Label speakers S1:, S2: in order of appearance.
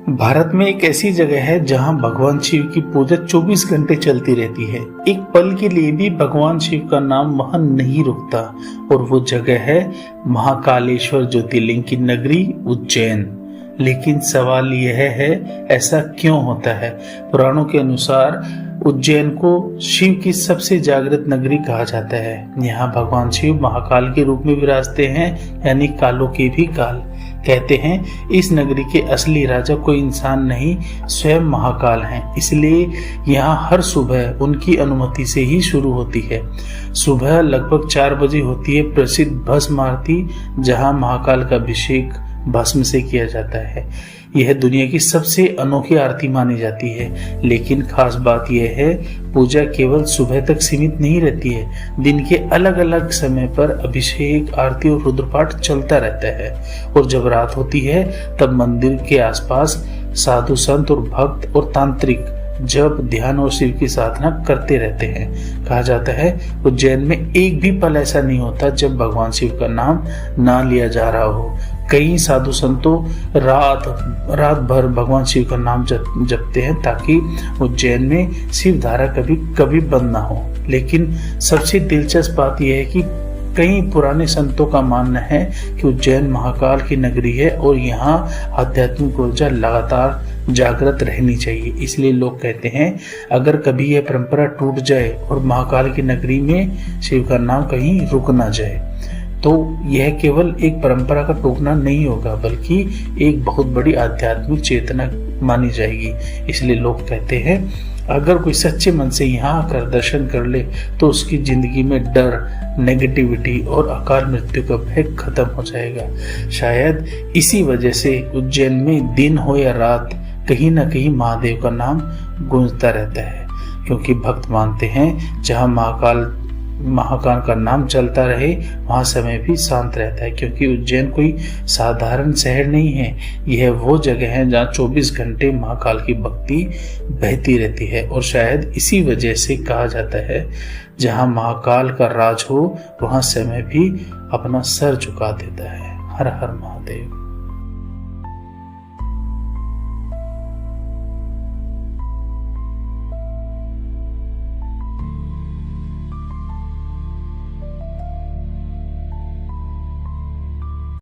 S1: भारत में एक ऐसी जगह है जहां भगवान शिव की पूजा 24 घंटे चलती रहती है। एक पल के लिए भी भगवान शिव का नाम वहां नहीं रुकता और वो जगह है महाकालेश्वर ज्योतिर्लिंग की नगरी उज्जैन। लेकिन सवाल यह है, ऐसा क्यों होता है? पुराणों के अनुसार उज्जैन को शिव की सबसे जागृत नगरी कहा जाता है। यहाँ भगवान शिव महाकाल के रूप में विराजते हैं, यानी कालों के भी काल। कहते हैं इस नगरी के असली राजा कोई इंसान नहीं, स्वयं महाकाल हैं। इसलिए यहाँ हर सुबह उनकी अनुमति से ही शुरू होती है। सुबह लगभग 4 बजे होती है प्रसिद्ध भस्म आरती, जहाँ महाकाल का अभिषेक भस्म से किया जाता है। यह दुनिया की सबसे अनोखी आरती मानी जाती है। लेकिन खास बात यह है, पूजा केवल सुबह तक सीमित नहीं रहती है। दिन के अलग अलग समय पर अभिषेक, आरती और रुद्रपाठ चलता रहता है। और जब रात होती है तब मंदिर के आसपास साधु संत और भक्त और तांत्रिक जब ध्यान और शिव की साधना करते रहते हैं। कहा जाता है उज्जैन में एक भी पल ऐसा नहीं होता जब भगवान शिव का नाम ना लिया जा रहा हो। कई साधु संतों रात भर भगवान शिव का नाम जपते हैं ताकि उज्जैन में शिव धारा कभी बंद ना हो। लेकिन सबसे दिलचस्प बात यह है कि कई पुराने संतों का मानना है कि उज्जैन महाकाल की नगरी है और यहाँ आध्यात्मिक ऊर्जा लगातार जागृत रहनी चाहिए। इसलिए लोग कहते हैं अगर कभी यह परंपरा टूट जाए और महाकाल की नगरी में शिव का नाम कहीं रुक ना जाए तो यह केवल एक परंपरा का टूटना नहीं होगा, बल्कि एक बहुत बड़ी आध्यात्मिक चेतना मानी जाएगी। इसलिए लोग कहते हैं अगर कोई सच्चे मन से यहाँ आकर दर्शन कर ले तो उसकी जिंदगी में डर, नेगेटिविटी और अकाल मृत्यु का भय खत्म हो जाएगा। शायद इसी वजह से उज्जैन में दिन हो या रात कहीं ना कहीं महादेव का नाम गूंजता रहता है, क्योंकि भक्त मानते हैं जहाँ महाकाल का नाम चलता रहे वहां समय भी शांत रहता है। क्योंकि उज्जैन कोई साधारण शहर नहीं है, यह वो जगह है जहाँ 24 घंटे महाकाल की भक्ति बहती रहती है। और शायद इसी वजह से कहा जाता है जहाँ महाकाल का राज हो वहां समय भी अपना सर झुका देता है। हर हर महादेव।